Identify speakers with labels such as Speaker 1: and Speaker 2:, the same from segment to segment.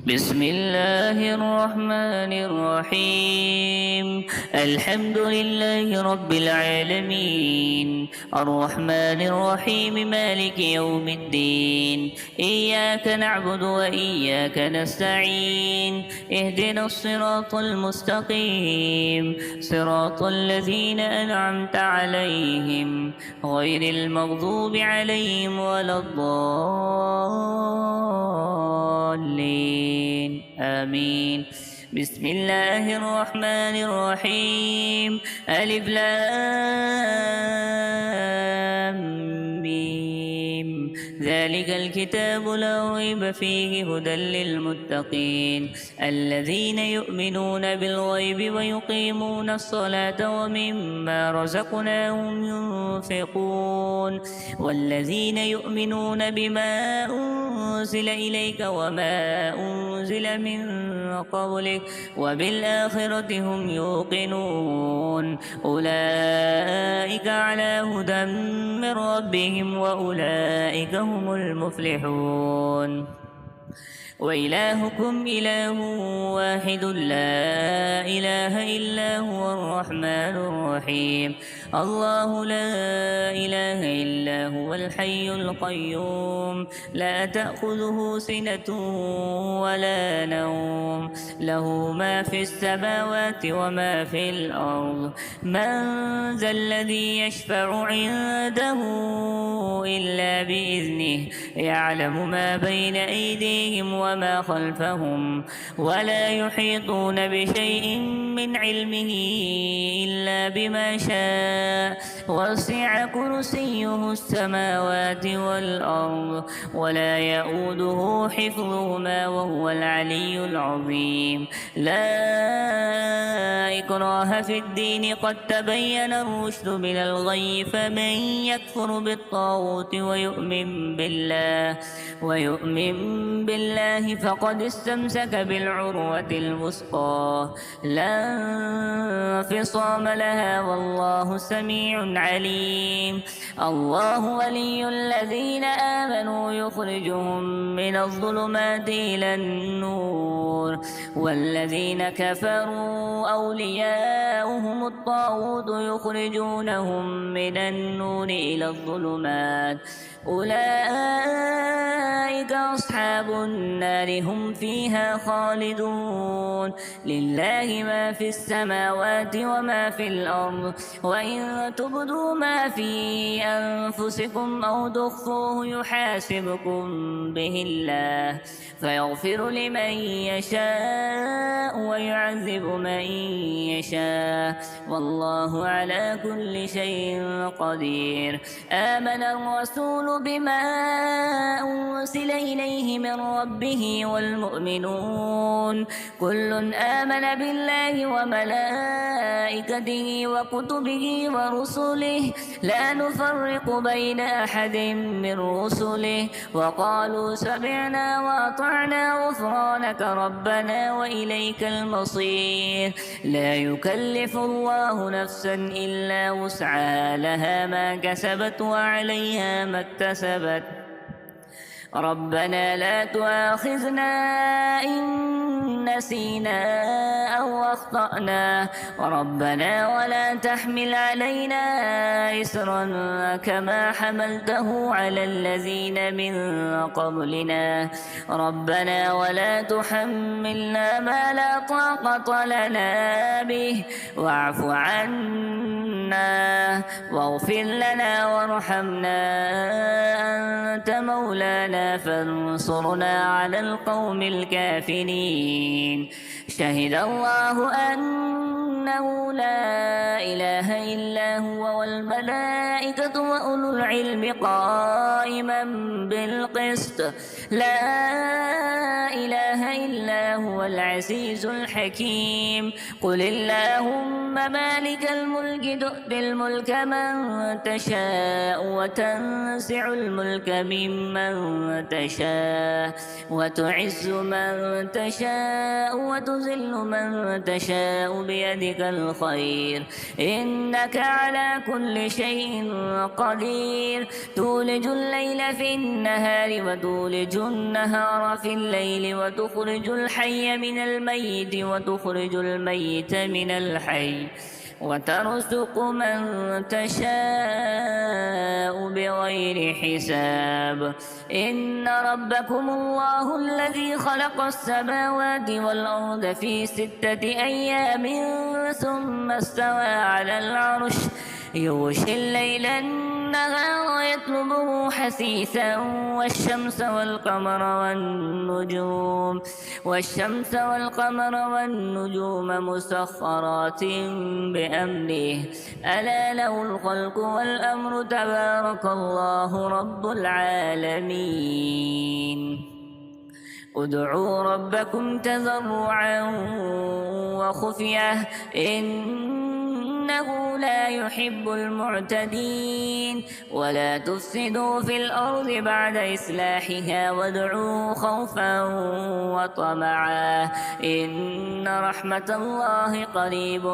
Speaker 1: بسم الله الرحمن الرحيم الحمد لله رب العالمين الرحمن الرحيم مالك يوم الدين إياك نعبد وإياك نستعين اهدنا الصراط المستقيم صراط الذين أنعمت عليهم غير المغضوب عليهم ولا الضالين آمين. بسم الله الرحمن الرحيم ألف لام ميم ذلك الكتاب لا ريب فيه هدى للمتقين الذين يؤمنون بالغيب ويقيمون الصلاة ومما رزقناهم ينفقون والذين يؤمنون بما أنزل إليك وما أنزل من قبلك وبالآخرة هم يوقنون أولئك على هدى من ربهم وأولئك هم المفلحون وإلهكم إله واحد لا إله إلا هو الرحمن الرحيم الله لا إله إلا هو الحي القيوم لا تأخذه سنة ولا نوم له ما في السماوات وما في الأرض من ذا الذي يشفع عنده إلا بإذنه يعلم ما بين أيديهم وما خلفهم ولا يحيطون بشيء من علمه إلا بما شاء وسع كرسيه السماوات والأرض ولا يؤوده حفظهما وهو العلي العظيم لا إكراه في الدين قد تبين الرشد من الغي فمن يكفر بالطاغوت ويؤمن بالله فقد استمسك بالعروة الوثقى لا انفصام لها والله سميع عليم الله ولي الذين آمنوا يخرجهم من الظلمات إلى النور والذين كفروا أولياؤهم الطاغوت يخرجونهم من النور إلى الظلمات أولئك أصحاب النار هم فيها خالدون لله ما في السماوات وما في الأرض وإن تبدوا ما في أنفسكم أو تخفوه يحاسبكم به الله فيغفر لمن يشاء ويعذب من يشاء والله على كل شيء قدير آمن الرسول بما أنزل إليه من ربه والمؤمنون كل آمن بالله وملائكته وكتبه ورسله لا نفرق بين أحد من رسله وقالوا سمعنا وأطعنا غفرانك ربنا وإليك المصير لا يكلف الله نفسا إلا وسعها لها ما كسبت وعليها ما اكتسبت ربنا لا تؤاخذنا إن نسينا أو أخطأنا ربنا ولا تحمل علينا إسرا كما حملته على الذين من قبلنا ربنا ولا تحملنا ما لا طاقة لنا به واعف عنا واغفر لنا وارحمنا أنت مولانا فانصرنا على القوم الكافرين شهد الله أنه لا إله إلا هو والملائكة وأولو العلم قائما بالقسط لا إله إلا هو العزيز الحكيم. قل اللهم مالك الملك تؤتي الملك من تشاء وتنزع الملك ممن تشاء وتعز من تشاء وتذل من تشاء بيدك الخير إنك على كل شيء قدير. تولج الليل في النهار وتولج النهار في الليل وتخرج الحي من الميت وتخرج الميت من الحي وترزق من تشاء بغير حساب. إن ربكم الله الذي خلق السماوات والأرض في 6 أيام ثم استوى على العرش يغشي الليل النهار يطلبه حثيثا والشمس والقمر والنجوم مسخرات بأمره ألا له الخلق والأمر تبارك الله رب العالمين. ادعوا ربكم تضرعا وخفية إنه لا يحب المعتدين. ولا تفسدوا في الأرض بعد إصلاحها وادعوه خوفا وطمعا إن رحمة الله قريب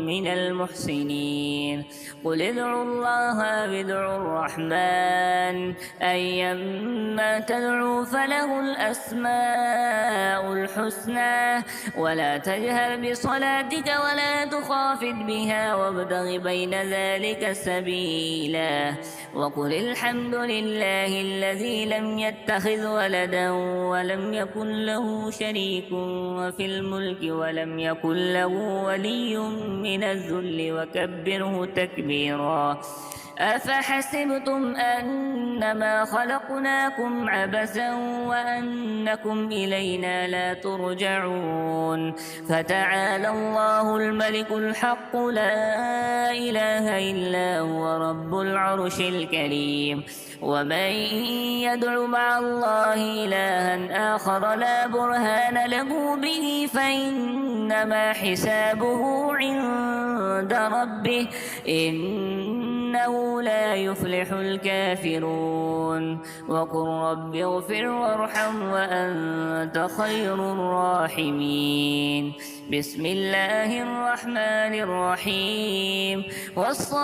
Speaker 1: من المحسنين. قل ادعوا الله أو ادعوا الرحمن أيما تدعوا فله الأسماء الحسنى ولا تجهر بصلاتك ولا تخافت بها وابتغ بين ذلك سبيلا. وقل الحمد لله الذي لم يتخذ ولدا ولم يكن له شريك في الملك ولم يكن له ولي من الذل وكبره تكبيرا. أفحسبتم أنما خلقناكم عبثا وأنكم إلينا لا ترجعون. فتعالى الله الملك الحق لا إله إلا هو رب العرش الكريم. ومن يدع مع الله إلها آخر لا برهان له به فإنما حسابه عند ربه إنه لا يفلح الكافرون. وقل رب اغفر وارحم وأنت خير الراحمين. بسم الله الرحمن الرحيم. والصافات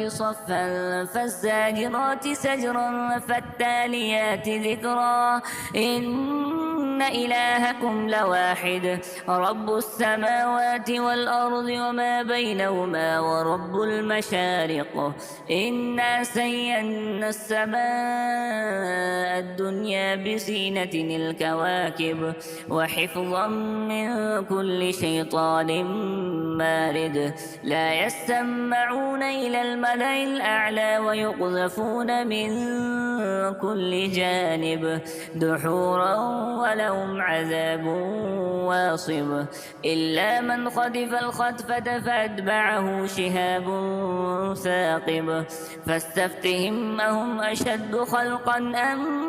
Speaker 1: صفا فالزاجرات سجرا فالتاليات ذكرا إن إلهكم لواحد رب السماوات والأرض وما بينهما ورب المشارق. إنا زينا السماء الدنيا بزينة الكواكب وحفظا من كل شيطان مارد. لا يستمعون إلى الملأ الأعلى ويقذفون من كل جانب دحورا ولهم عذاب واصب. إلا من خطف الخطفة فأتبعه شهاب ثاقب. فاستفتهم أهم أشد خلقا أم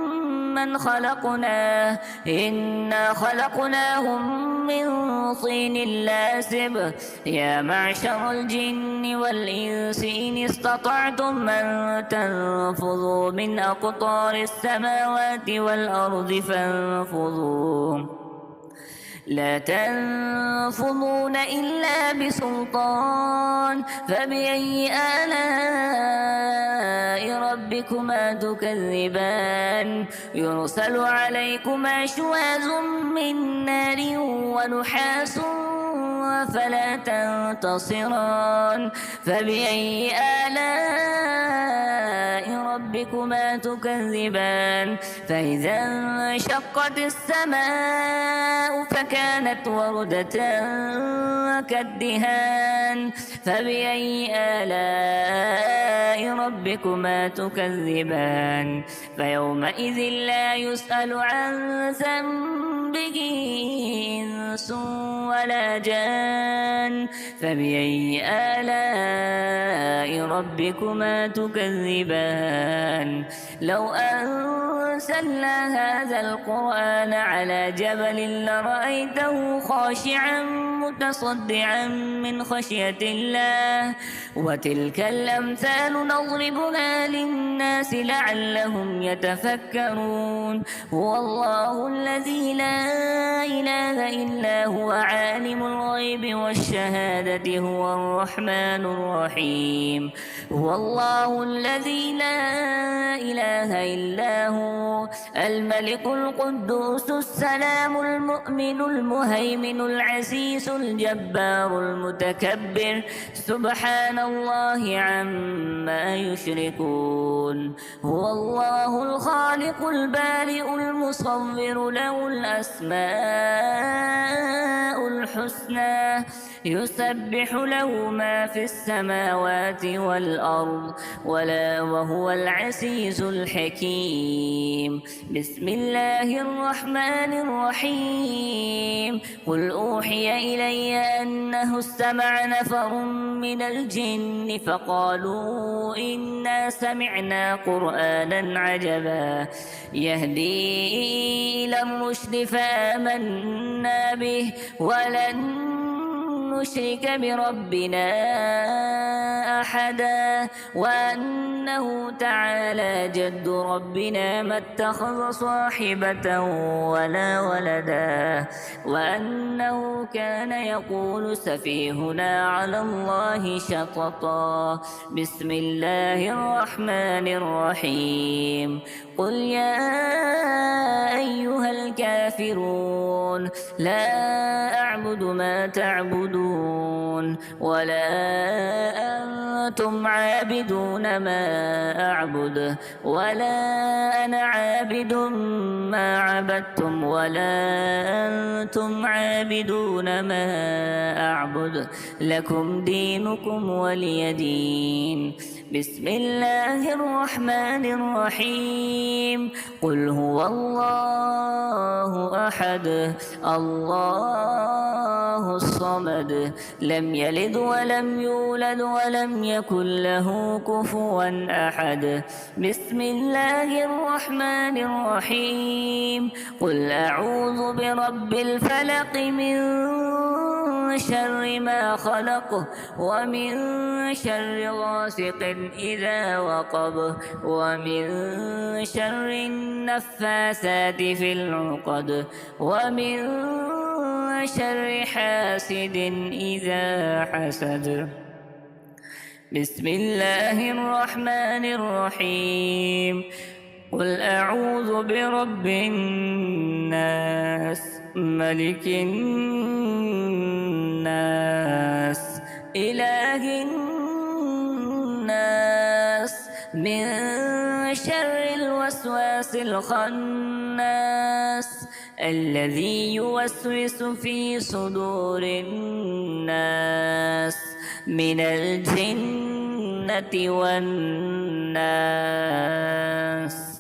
Speaker 1: من خلقنا إنا خلقناهم من طين لازب. يا معشر الجن والإنس إن استطعتم أن تنفذوا من أقطار السماوات والأرض فانفذوا لا تنفذون إلا بسلطان. فبأي آلاء ربكما تكذبان. يرسل عليكما شواظ من نار ونحاس فلا تنتصران. فبأي آلاء ربكما تكذبان. فإذا انشقت السماء فكانت وردة كالدهان. فبأي آلاء ربكما تكذبان. فيومئذ لا يسأل عن ذنبه إنس ولا جان. فبأي آلاء ربكما تكذبان. الرحمن لو أنزلنا هذا القرآن على جبل لرأيته خاشعا متصدعا من خشية الله وتلك الأمثال نضربها للناس لعلهم يتفكرون هو الله الذي لا إله إلا هو عالم الغيب والشهادة هو الرحمن الرحيم هو الله الذي لا إله إلا هو الملك القدوس السلام المؤمن المهيمن العزيز الجبار المتكبر سبحان الله عما يشركون هو الله الخالق البارئ المصور له الأسماء الحسنى يسبح له ما في السماوات والأرض وهو العزيز الحكيم بسم الله الرحمن الرحيم قل أوحي إلي أنه استمع نفر من الجن فقالوا إنا سمعنا قرآنا عجبا يهدي إلى الرشد فآمنا به ولن نشرك بربنا أحدا وأنه تعالى جد ربنا ما اتخذ صاحبة ولا ولدا وأنه كان يقول سفيهنا على الله شططا بسم الله الرحمن الرحيم قل يا أيها الكافرون لا أعبد ما تعبدون ولا أنتم عابدون ما أعبد ولا أنا عابد ما عبدتم ولا أنتم عابدون ما أعبد لكم دينكم ولي دين بسم الله الرحمن الرحيم قل هو الله أحد الله الصمد لم يلد ولم يولد ولم يكن له كفوا أحد بسم الله الرحمن الرحيم قل أعوذ برب الفلق من شر ما خلق ومن شر غاسق إذا وقب ومن شر النفاثات في العقد ومن شر حاسد إذا حسد بسم الله الرحمن الرحيم قل أعوذ برب الناس ملك الناس إله الناس من شر الوسواس الخناس الذي يوسوس في صدور الناس من الجنة والناس